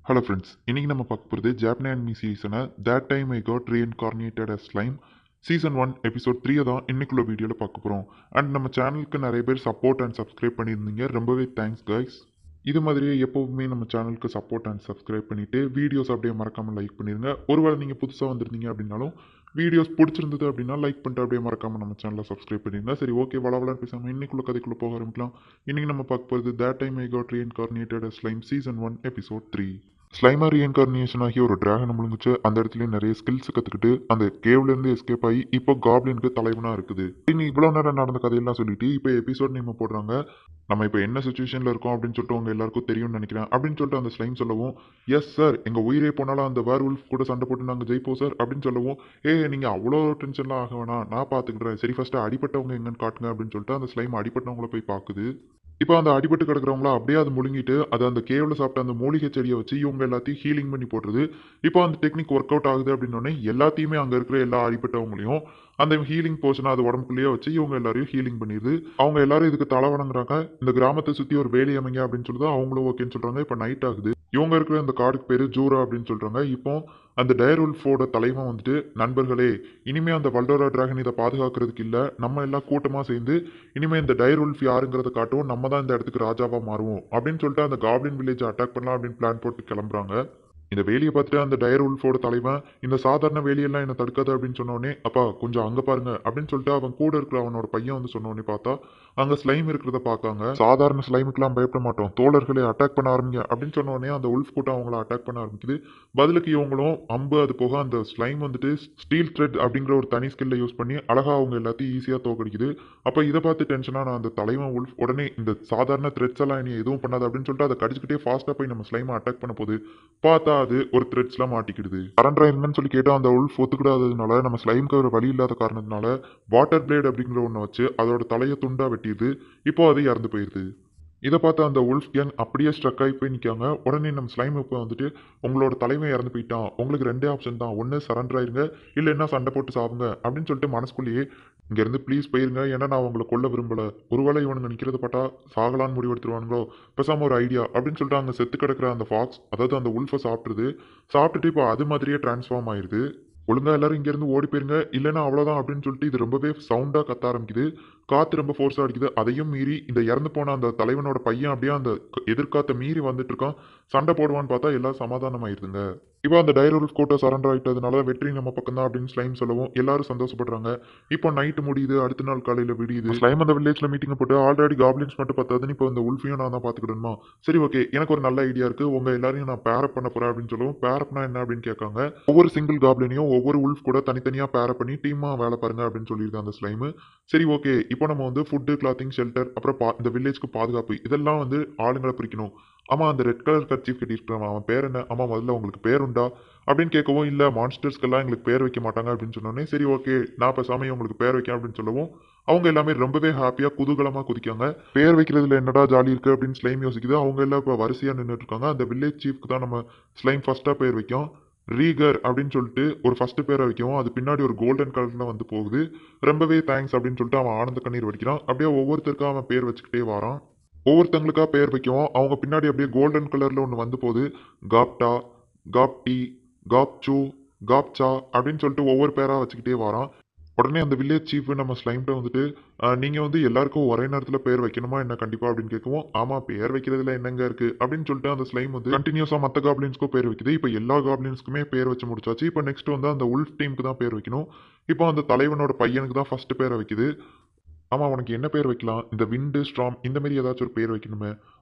Hello friends, இன்னைக்கு நம்ம பார்க்க போகிறது ஜாப்பனி அனிமி சீரிஸான that time I got reincarnated as slime season 1 episode 3 தான் இன்னைக்குள்ள வீடியோவில் பார்க்க போகிறோம். அண்ட் நம்ம சேனலுக்கு நிறைய பேர் சப்போர்ட் அண்ட் சப்ஸ்கிரைப் பண்ணியிருந்தீங்க. ரொம்பவே தேங்க்ஸ் கைஸ். இது மாதிரியே எப்போவுமே நம்ம சேனலுக்கு சப்போர்ட் அண்ட் சப்ஸ்கிரைப் பண்ணிவிட்டு வீடியோஸ் அப்படியே மறக்காமல் லைக் பண்ணிடுங்க. ஒருவேளை நீங்கள் புதுசாக வந்திருந்தீங்க அப்படின்னாலும் வீடியோஸ் பிடிச்சிருந்தது அப்படின்னா லைக் பண்ணிட்டு அப்படியே மறக்காமல் நம்ம சேனலை சப்ஸ்கிரைப் பண்ணிடுங்க. சரி, ஓகே, வளவலன்னு பேசாமல் இன்னைக்குள்ள கதைக்குள்ளே போக ஆரம்பிக்கலாம். இன்னைக்கு நம்ம பார்க்க போகிறது that time I got reincarnated as slime season 1 episode 3. ஸ்லைமா ரீஇன்கார்னேஷன் ஆகி ஒரு டிராகனை முழுங்குச்சு. அந்த இடத்துல நிறைய ஸ்கில்ஸ் கற்றுக்கிட்டு அந்த கேவ்லேருந்து எஸ்கேப் ஆகி இப்போ காப்ளினுக்கு தலைவனாக இருக்குது. இன்னும் இவ்வளோ நேரம் நடந்த கதையெல்லாம் சொல்லிட்டு இப்போ எபிசோட் நேம் போடுறாங்க. நம்ம இப்போ என்ன சுச்சுவேஷனில் இருக்கோம் அப்படின்னு சொல்லிட்டு உங்கள் எல்லாருக்கும் தெரியும்னு நினைக்கிறேன் அப்படின்னு சொல்லிட்டு அந்த ஸ்லைம் சொல்லவும், எஸ் சார், எங்கள் உயிரே போனாலும் அந்த வேர் உல்ஃப் கூட சண்டை போட்டு நாங்கள் ஜெயிப்போம் சார் அப்படின்னு சொல்லவும், நீங்கள் அவ்வளோ டென்ஷன்லாம் ஆக வேணாம், நான் பார்த்துக்கிறேன். சரி, ஃபஸ்ட்டு அடிப்பட்டவங்க எங்கன்னு காட்டுங்க அப்படின்னு சொல்லிட்டு அந்த ஸ்லைம் அடிப்பட்டவங்கள போய் பார்க்குது. இப்போ அந்த அடிபட்டு கிடக்கிறவங்கள அப்படியே அது முழுங்கிட்டு அது அந்த கேவ்ல சாப்பிட்ட அந்த மூலிகை செடியை வச்சு இவங்க எல்லாத்தையும் ஹீலிங் பண்ணி போட்டுருது. இப்போ அந்த டெக்னிக் ஒர்க் அவுட் ஆகுது அப்படின்னோடனே எல்லாத்தையுமே அங்கே இருக்கிற எல்லா அடிபட்டவங்களையும் அந்த ஹீலிங் போர்ஷனை அது உடம்புக்குள்ளேயே வச்சு இவங்க எல்லாரையும் ஹீலிங் பண்ணிடுது. அவங்க எல்லாரும் இதுக்கு தலை வணங்குறாங்க. இந்த கிராமத்தை சுற்றி ஒரு வேலி அமைங்க அப்படின்னு சொல்லுது. அவங்களும் ஓகேன்னு சொல்கிறாங்க. இப்போ நைட் ஆகுது. இவங்க இருக்கிற அந்த காடுக்கு பேர் ஜூரா அப்படின்னு சொல்கிறாங்க. இப்போ அந்த டயர்வுல்ஃபோட தலைவன் வந்துட்டு, நண்பர்களே, இனிமே அந்த வல்டோரா டிராகன் இதை பாதுகாக்கிறதுக்கு இல்லை, நம்ம எல்லாம் கூட்டமாக சேர்ந்து இனிமே இந்த டயர்வுல்ஃப் யாருங்கிறத காட்டுவோம், நம்ம தான் இந்த இடத்துக்கு ராஜாவா மாறுவோம் அப்படின்னு சொல்லிட்டு அந்த காப்ளின் வில்லேஜை அட்டாக் பண்ணலாம் அப்படின்னு பிளான் போட்டு கிளம்புறாங்க. இந்த வேலியை பார்த்துட்டு அந்த டயர் உல்ஃபோட தலைவன், இந்த சாதாரண வேலியெல்லாம் என்ன தடுக்காது அப்படின்னு சொன்னோடனே, அப்பா கொஞ்சம் அங்கே பாருங்க அப்படின்னு சொல்லிட்டு அவன் கூட இருக்கிற அவனோட பையன் வந்து சொன்னோடனே பார்த்தா அங்கே ஸ்லைம் இருக்கிறத பார்க்காங்க. சாதாரண ஸ்லைமுக்கெல்லாம் பயப்பட மாட்டோம், தோழர்களை அட்டாக் பண்ண ஆரம்பிங்க அப்படின்னு சொன்னோடனே அந்த உல்ஃப் கூட்டம் அவங்கள அட்டாக் பண்ண ஆரம்பிக்குது. பதிலுக்கு இவங்களும் அம்பு, அது போக அந்த ஸ்லைம் வந்துட்டு ஸ்டீல் த்ரெட் அப்படிங்கிற ஒரு தனி ஸ்கில்லை யூஸ் பண்ணி அழகா அவங்க எல்லாத்தையும் ஈஸியாக தோக்கடிக்குது. அப்போ இதை பார்த்து டென்ஷனான அந்த தலைவன் உல்ஃப் உடனே இந்த சாதாரண த்ரெட்ஸ் எல்லாம் இனி எதுவும் பண்ணாது அப்படின்னு சொல்லிட்டு அதை கடிச்சிக்கிட்டே ஃபாஸ்ட்டாக போய் நம்ம ஸ்லைமை அட்டாக் பண்ண போகுது. பார்த்தா அது ஒரு த்ரெட்ஸ்லாம் மாட்டிக்கிடுது. சரண்டர் ஆயிருங்கன்னு சொல்லி கேட்டால் அந்த உல்ஃப் ஒத்துக்கிடாததுனால நம்ம ஸ்லைம்க்கு ஒரு வழி இல்லாத காரணத்தினால வாட்டர் பிளேட் அப்படிங்கிற ஒன்று வச்சு அதோட தலையை துண்டா வெட்டிடுது. இப்போ அது இறந்து போயிடுது. இதை பார்த்து அந்த உல்ஃப் கேங் அப்படியே ஸ்ட்ரக் ஆகி போய் நிற்காங்க. உடனே நம்ம ஸ்லைம் இப்போ வந்துட்டு, உங்களோட தலைமை இறந்து போயிட்டான், உங்களுக்கு ரெண்டே ஆப்ஷன் தான், ஒன்று சரண்டர் ஆயிருங்க, இல்லைன்னா சண்டை போட்டு சாவுங்க அப்படின்னு சொல்லிட்டு மனசுக்குள்ளேயே, இங்கேருந்து ப்ளீஸ் போயிருங்க, ஏன்னா நான் உங்களை கொல்ல விரும்பலை, ஒருவேளை இவனுங்க நிற்கிறத பார்த்தா சாகலான்னு முடிவெடுத்துருவானுங்களோ, பேசாமல் ஒரு ஐடியா அப்படின்னு சொல்லிட்டு அங்கே செத்து கிடக்கிற அந்த ஃபாக்ஸ், அதாவது அந்த உல்ஃபை சாப்பிட்ருது. சாப்பிட்டுட்டு இப்போ அது மாதிரியே டிரான்ஸ்ஃபார்ம் ஆயிடுது. ஒழுங்கா எல்லாரும் இங்கேருந்து ஓடி போயிருங்க, இல்லைன்னா அவ்வளோதான் அப்படின்னு சொல்லிட்டு இது ரொம்பவே சவுண்டாக கத்த ஆரம்பிக்குது. காற்று ரொம்ப ஃபோர்ஸாக அடிக்குது. அதையும் மீறி இந்த இறந்து போன அந்த தலைவனோட பையன் அப்படியே அந்த எதிர்காத்த மீறி வந்துட்டு இருக்கான். சண்டை போடுவான்னு பார்த்தா எல்லாம் சமாதானம் ஆயிருதுங்க. இப்போ அந்த டைரோல்ஃப் கூட்டம் சரண்டர் ஆகிட்டதுனால வெற்றி நம்ம பக்கம் தான் அப்படின்னு ஸ்லைம் சொல்லவும் எல்லாரும் சந்தோஷப்படுறாங்க. இப்போ நைட்டு முடியுது. அடுத்த நாள் காலையில் விடியுது. ஸ்லைம் அந்த வில்லேஜில் மீட்டிங் போட்டு ஆல்ரெடி காப்ளின்ஸ் மட்டும் பார்த்தாதுன்னு இப்போ இந்த உல்ஃபையும் நான் தான் பார்த்துக்கிடணுமா? சரி, ஓகே, எனக்கு ஒரு நல்ல ஐடியா இருக்குது, உங்கள் எல்லாரையும் நான் பேரப் பண்ண போகிறேன் அப்படின்னு சொல்லுவோம். பேரப்னா என்ன அப்படின்னு கேட்காங்க. ஒவ்வொரு சிங்கிள் காப்ளினையும் ஒவ்வொரு உல்ஃப் கூட தனித்தனியாக பேரப் பண்ணி டீமாக வேலை பாருங்க அப்படின்னு சொல்லியிருந்தேன் அந்த ஸ்லைமு. சரி, ஓகே, இப்போ நம்ம வந்து ஃபுட்டு, கிளாத்திங், ஷெல்டர், அப்புறம் இந்த வில்லேஜ்க்கு பாதுகாப்பு, இதெல்லாம் வந்து ஆளுங்களை பிரிக்கணும். ஆமாம், அந்த ரெட் கலர் கர்ச்சீஃப் கட்டியிருக்கிறவன் அவன் பேர் என்ன? ஆமாம், முதல்ல உங்களுக்கு பேர் உண்டா அப்படின்னு கேட்கவும், இல்லை, மான்ஸ்டர்ஸ்க்கெல்லாம் எங்களுக்கு பேர் வைக்க மாட்டாங்க அப்படின்னு சொன்னோன்னே, சரி, ஓகே, நான் பேசாமல் உங்களுக்கு பேர் வைக்கேன் அப்படின்னு சொல்லவும் அவங்க எல்லாமே ரொம்பவே ஹாப்பியாக குதூகலமாக குதிக்காங்க. பேர் வைக்கிறதுல என்னடா ஜாலி இருக்குது அப்படின்னு ஸ்லைம் யோசிக்குது. அவங்க எல்லாம் இப்போ வரிசையாக நின்றுட்டு இருக்காங்க. அந்த வில்லேஜ் சீஃப்க்கு தான் நம்ம ஸ்லைம் ஃபஸ்ட்டாக பேர் வைக்கும். ரீகர் அப்படின்னு சொல்லிட்டு ஒரு ஃபர்ஸ்ட் பேரை வைக்கவும் அது பின்னாடி ஒரு கோல்டன் கலர்ல வந்து போகுது. ரொம்பவே தேங்க்ஸ் அப்படின்னு சொல்லிட்டு அவன் ஆனந்த கண்ணீர் வடிக்கிறான். அப்படியே ஒவ்வொருத்தருக்கா அவன் பேர் வச்சுக்கிட்டே வரான். ஒவ்வொருத்தங்களுக்கா பேர் வைக்கவும் அவங்க பின்னாடி அப்படியே கோல்டன் கலர்ல ஒன்று வந்து போகுது. காப்டா, காப்டி, காப்சு, காப்சா அப்படின்னு சொல்லிட்டு ஒவ்வொரு பேரா வச்சுக்கிட்டே வரான். உடனே அந்த வில்லேஜ் சீஃப் நம்ம ஸ்லைம்கிட்ட வந்துட்டு, நீங்கள் வந்து எல்லாருக்கும் ஒரே நேரத்தில் பேர் வைக்கணுமா என்ன கண்டிப்பாக அப்படின்னு கேட்கவும், ஆமாம், பேர் வைக்கிறதுல என்னங்க இருக்குது அப்படின்னு சொல்லிட்டு அந்த ஸ்லைம் வந்து கண்டினியூஸாக மற்ற காப்ளின்ஸ்க்கும் பேர் வைக்குது. இப்போ எல்லா காப்ளின்ஸ்க்குமே பேர் வச்சு முடிச்சாச்சு. இப்போ நெக்ஸ்ட் வந்து அந்த உல்ஃப் டீமுக்கு தான் பேர் வைக்கணும். இப்போ அந்த தலைவனோட பையனுக்கு தான் ஃபர்ஸ்ட் பேரை வைக்குது. ஆமாம், உனக்கு என்ன பேர் வைக்கலாம்? இந்த விண்டு, ஸ்ட்ராம், இந்த மாதிரி ஏதாச்சும் ஒரு பேர் வைக்கணுமே.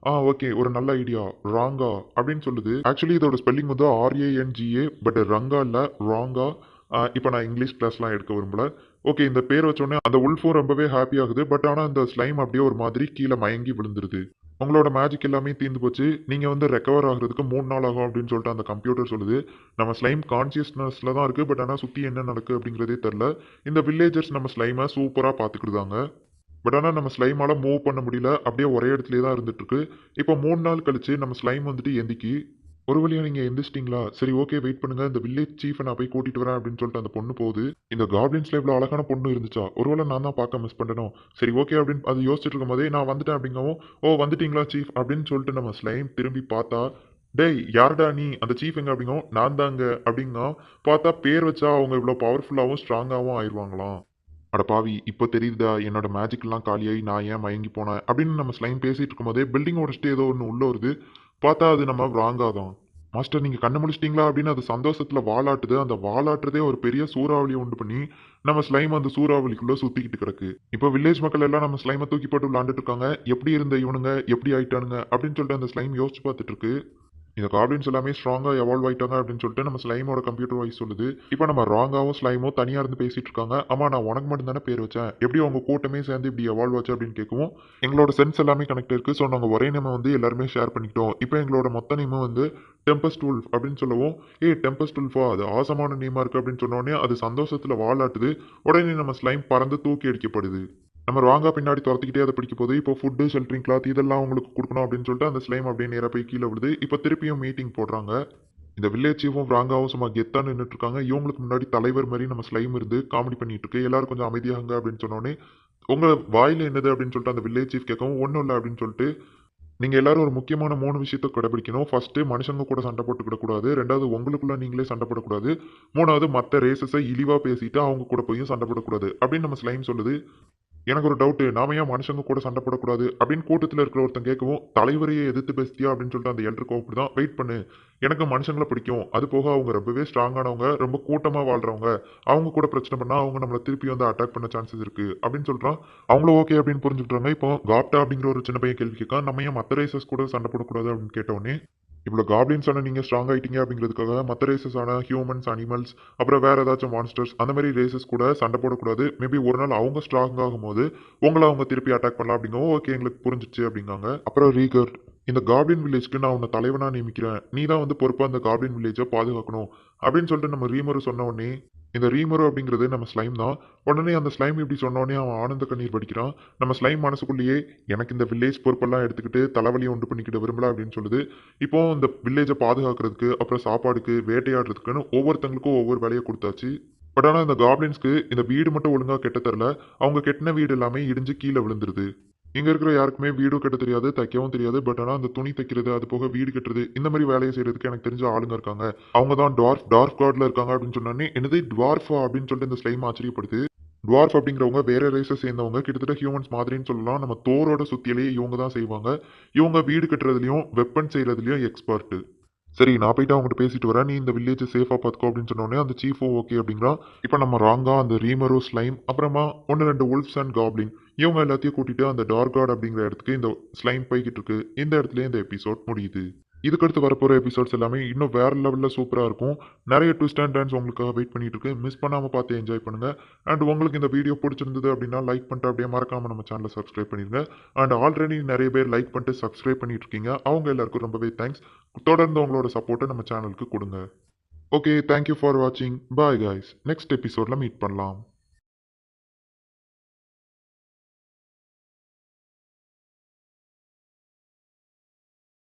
ஓகே, ஒரு நல்ல ஐடியா, ராங்கா அப்படின்னு சொல்லுது. ஆக்சுவலி இதோட ஸ்பெல்லிங் வந்து RANGA, பட் ரங்கா இல்லை, ராங்கா. இப்போ நான் இங்கிலீஷ் கிளாஸ்லாம் எடுக்க விரும்பல. ஓகே, இந்த பேர் வச்சோடனே அந்த உல்ஃபும் ரொம்பவே ஹாப்பி ஆகுது. பட் ஆனால் அந்த ஸ்லைம் அப்படியே ஒரு மாதிரி கீழே மயங்கி விழுந்துருது. உங்களோட மேஜிக் எல்லாமே தீர்ந்து போச்சு, நீங்கள் வந்து ரெக்கவர் ஆகுறதுக்கு 3 நாள் ஆகும் அப்படின்னு சொல்லிட்டு அந்த கம்ப்யூட்டர் சொல்லுது. நம்ம ஸ்லைம் கான்சியஸ்னஸில் தான் இருக்குது. பட் ஆனால் சுற்றி என்ன நடக்குது அப்படிங்கிறதே தெரில. இந்த வில்லேஜர்ஸ் நம்ம ஸ்லைமை சூப்பராக பார்த்துக்கிடுதாங்க. பட் ஆனால் நம்ம ஸ்லைமால் மூவ் பண்ண முடியல, அப்படியே ஒரே இடத்துலயே தான் இருந்துட்டு இருக்கு. இப்போ 3 நாள் கழிச்சு நம்ம ஸ்லைம் வந்துட்டு எந்திக்கி, ஒரு வழியாக நீங்கள் எந்திரிச்சிட்டிங்களா? சரி, ஓகே, வெயிட் பண்ணுங்க, இந்த வில்லேஜ் சீஃபை நான் போய் கூட்டிட்டு வரேன் அப்படின்னு சொல்லிட்டு அந்த பொண்ணு போகுது. இந்த காப்ளின்ஸ்ல இவ்வளோ அழகான பொண்ணு இருந்துச்சா? ஒருவேளை நான் தான் பார்க்க மிஸ் பண்ணணும். சரி, ஓகே அப்படின்னு அது யோசிச்சுட்டு இருக்கும் போதே நான் வந்துட்டேன் அப்படிங்கவும், ஓ வந்துட்டீங்களா சீஃப் அப்படின்னு சொல்லிட்டு நம்ம ஸ்லைம் திரும்பி பார்த்தா டேய் யாருடா நீ அந்த சீஃப் எங்க அப்படிங்கும் நான் தாங்க அப்படிங்க பார்த்தா பேர் வச்சா அவங்க இவ்வளோ பவர்ஃபுல்லாகவும் ஸ்ட்ராங்காகவும் ஆயிடுவாங்களாம். அட பாவி இப்போ தெரியுதா என்னோட மேஜிக்லாம் காலியாகி நான் ஏன் மயங்கி போனேன் அப்படின்னு நம்ம ஸ்லைம் பேசிட்டு இருக்கும்போதே பில்டிங் உடச்சிட்டு ஏதோ ஒன்று உள்ள வருது. பார்த்தா அது நம்ம ராங்கா தான். மாஸ்டர் நீங்க கண்ணு முழிச்சிட்டீங்களா அப்படின்னு அது சந்தோஷத்துல வாலாட்டுது. அந்த வாலாட்டுறதே ஒரு பெரிய சூறாவளியை உண்டு பண்ணி நம்ம ஸ்லைம் அந்த சூறாவளிக்குள்ள சுத்திக்கிட்டு கிடக்கு. இப்போ வில்லேஜ் மக்கள் எல்லாம் நம்ம ஸ்லைமை தூக்கி போட்டு விளாண்டுட்டு இருக்காங்க. எப்படி இருந்த இவனுங்க எப்படி ஆயிட்டானுங்க அப்படின்னு சொல்லிட்டு அந்த ஸ்லைம் யோசிச்சு பார்த்துட்டு இருக்கு. இந்த காப்ளின்ஸ் எல்லாமே ஸ்ட்ராங்காக எவால்வ் ஆயிட்டாங்க அப்படின்னு சொல்லிட்டு நம்ம ஸ்லைமோட கம்ப்யூட்டர் வாய்ஸ் சொல்லுது. இப்போ நம்ம ராங்காவும் ஸ்லைமும் தனியாக இருந்து பேசிட்டு இருக்காங்க. ஆமா நான் உனக்கு மட்டும் தானே பேர் வச்சேன், எப்படி உங்க கூட்டமே சேர்ந்து இப்படி எவால்வ் ஆச்சு அப்படின்னு கேட்கவும் எங்களோட சென்ஸ் எல்லாமே கனெக்ட் இருக்கு. ஸோ நாங்கள் ஒரே நேம் வந்து எல்லாருமே ஷேர் பண்ணிக்கிட்டோம். இப்போ எங்களோட மொத்த நேமும் வந்து டெம்பஸ்ட் உல்ஃப் அப்படின்னு சொல்லவும் டெம்பஸ்ட் உல்ஃபா அது ஆசமான நேமா இருக்கு அப்படின்னு சொன்னோடனே அது சந்தோஷத்துல வாலாட்டுது. உடனே நம்ம ஸ்லைம் பறந்து தூக்கி அடிக்கப்படுது. நம்ம ராங்கா பின்னாடி துரத்திக்கிட்டே அதை பிடிக்க போது இப்போ ஃபுட்டு ஷெல்டரிங் கிளாத் இதெல்லாம் உங்களுக்கு கொடுக்கணும் அப்படின்னு சொல்லிட்டு அந்த ஸ்லைம் அப்படியே நேராக போய் கீழே விழுது. இப்போ திருப்பியும் மீட்டிங் போடுறாங்க. இந்த வில்லேஜ் சீஃபும் ராங்காவும் சும்மா கெத்தா நின்றுட்டு இருக்காங்க. இவங்களுக்கு முன்னாடி தலைவர் மாதிரி நம்ம ஸ்லைம் இருந்து காமெடி பண்ணிட்டு இருக்கு. எல்லாரும் கொஞ்சம் அமைதியாகுங்க அப்படின்னு சொன்னோடனே உங்க வாயில என்னது அப்படின்னு சொல்லிட்டு அந்த வில்லேஜ் சீஃப் கேட்கவும் ஒன்றும் இல்லை அப்படின்னு சொல்லிட்டு நீங்க எல்லாரும் ஒரு முக்கியமான 3 விஷயத்த கடைபிடிக்கணும். ஃபர்ஸ்ட் மனுஷங்க கூட சண்டை போட்டுக்கிடக் கூடாது. 2வது உங்களுக்குள்ள நீங்களே சண்டை போடக்கூடாது. 3வது மத்த ரேசஸ இழிவா பேசிட்டு அவங்க கூட போயும் சண்டை போடக்கூடாது அப்படின்னு நம்ம ஸ்லைம் சொல்லுது. எனக்கு ஒரு டவுட்டு. நாம ஏன் மனுஷங்க கூட சண்டை போடக்கூடாது அப்படின்னு கூட்டத்தில் இருக்கிற ஒருத்தன் கேட்கவும் தலைவரையே எதிர்த்து பேசியா அப்படின்னு சொல்லிட்டு அந்த எல்டர் கோவப்படி தான் வெயிட் பண்ணு. எனக்கு மனுஷங்களை பிடிக்கும். அது போக அவங்க ரொம்பவே ஸ்ட்ராங்கானவங்க, ரொம்ப கூட்டமாக வாழ்றவங்க. அவங்க கூட பிரச்சனை பண்ணா அவங்க நம்மளை திருப்பி வந்து அட்டாக் பண்ண சான்சஸ் இருக்கு அப்படின்னு சொல்றான். அவங்களும் ஓகே அப்படின்னு புரிஞ்சுக்கிட்டாங்க. இப்போ காப்டா அப்படிங்கிற ஒரு சின்ன பையன் கேள்வி கேட்கான். நம்ம ஏன் மற்ற ரேசஸ் கூட சண்டை போடக்கூடாது அப்படின்னு கேட்டோடனே இவ்வளோ காப்ளின்ஸான நீங்கள் ஸ்ட்ராங் ஆயிட்டீங்க அப்படிங்கிறதுக்காக மற்ற ரேசஸான ஹியூமன்ஸ், அனிமல்ஸ், அப்புறம் வேற ஏதாச்சும் மான்ஸ்டர்ஸ் அந்த மாதிரி ரேசஸ் கூட சண்டை போடக்கூடாது. மேபி ஒரு நாள் அவங்க ஸ்ட்ராங் ஆகும்போது உங்களை அவங்க திருப்பி அட்டாக் பண்ணலாம் அப்படிங்கவும் ஓகே எங்களுக்கு புரிஞ்சிச்சு அப்படிங்காங்க. அப்புறம் ரீகர் இந்த காப்ளின் வில்லேஜ்க்கு நான் உன்னை தலைவனா நியமிக்கிறேன். நீ தான் வந்து பொறுப்பா அந்த காப்ளின் வில்லேஜை பாதுகாக்கணும் அப்படின்னு சொல்லிட்டு நம்ம ரீமரு சொன்ன உடனே இந்த ரீமரு அப்படிங்கிறது நம்ம ஸ்லைம் தான். உடனே அந்த ஸ்லைம் இப்படி சொன்ன உடனே அவன் ஆனந்த கண்ணீர் வடிக்கிறான். நம்ம ஸ்லைம் மனசுக்குள்ளேயே எனக்கு இந்த வில்லேஜ் பொறுப்பெல்லாம் எடுத்துக்கிட்டு தலைவலியை உண்டு பண்ணிக்கிட்டு விரும்பல அப்படின்னு சொல்லுது. இப்போ இந்த வில்லேஜை பாதுகாக்கிறதுக்கு அப்புறம் சாப்பாடுக்கு வேட்டையாடுறதுக்குன்னு ஒவ்வொருத்தங்களுக்கும் ஒவ்வொரு வேலையை கொடுத்தாச்சு. பட் ஆனால் இந்த காப்ளின்ஸ்க்கு இந்த வீடு மட்டும் ஒழுங்கா கெட்ட தரல. அவங்க கெட்டின வீடு எல்லாமே இடிஞ்சு கீழே விழுந்துருது. இங்க இருக்கிற யாருக்குமே வீடும் கட்ட தெரியாது, தைக்கவும் தெரியாது. பட் ஆனா அந்த துணி தைக்கிறது, அது போக வீடு கட்டுறது, இந்த மாதிரி வேலையை செய்யறதுக்கு எனக்கு தெரிஞ்ச ஆளுங்க இருக்காங்க. அவங்க தான் டார்க் காட்ல இருக்காங்க அப்படின்னு சொன்னோடனே என்னது டுவார்ஃபா அப்படின்னு சொல்லிட்டு இந்த ஸ்லைம் ஆச்சரியப்படுது. டுவார்ஃப் அப்படிங்கிறவங்க வேற ரேஸை சேர்ந்தவங்க, கிட்டத்தட்ட ஹியூமன்ஸ் மாதிரின்னு சொல்லலாம். நம்ம தோரோட சுத்தியிலேயே இவங்க தான் செய்வாங்க. இவங்க வீடு கட்டுறதுலயும் வெப்பன் செய்யறதுலயும் எக்ஸ்பர்ட். சரி நான் போயிட்டு அவங்ககிட்ட பேசிட்டு வரேன். நீ இந்த வில்லேஜை சேஃபா பார்த்துக்கோ அப்படின்னு சொன்னோடனே அந்த சீஃபும் ஓகே அப்படிங்கிறான். இப்போ நம்ம ராங்கா அந்த ரீமரோ ஸ்லைம் அப்புறமா 1 2 உல்ஃப்ஸ் அண்ட் காப்ளின் இவங்க எல்லாத்தையும் கூட்டிட்டு அந்த டார்காட் அப்படிங்கிற இடத்துக்கு இந்த ஸ்லைம் போய்கிட்டு இருக்கு. இந்த இடத்துல இந்த எபிசோட் முடியுது. இதுக்கடுத்து வரப்போகிற எபிசோட்ஸ் எல்லாமே இன்னும் வேற லெவலில் சூப்பராக இருக்கும். நிறைய ட்விஸ்ட் அண்ட் டர்ன்ஸ் உங்களுக்காக வெயிட் பண்ணிட்டு இருக்கு. மிஸ் பண்ணாமல் பார்த்து என்ஜாய் பண்ணுங்க. அண்ட் உங்களுக்கு இந்த வீடியோ பிடிச்சிருந்தது அப்படின்னா லைக் பண்ணிட்டு அப்படியே மறக்காம நம்ம சேனலை சப்ஸ்கிரைப் பண்ணிருங்க. அண்ட் ஆல்ரெடி நிறைய பேர் லைக் பண்ணிட்டு சப்ஸ்கிரைப் பண்ணிட்டு இருக்கீங்க. அவங்க எல்லாருக்கும் ரொம்பவே தேங்க்ஸ். தொடர்ந்து உங்களோட சப்போர்ட்டை நம்ம சேனலுக்கு கொடுங்க. ஓகே தேங்க்யூ ஃபார் வாட்சிங். Bye guys. நெக்ஸ்ட் எபிசோடில் மீட் பண்ணலாம்.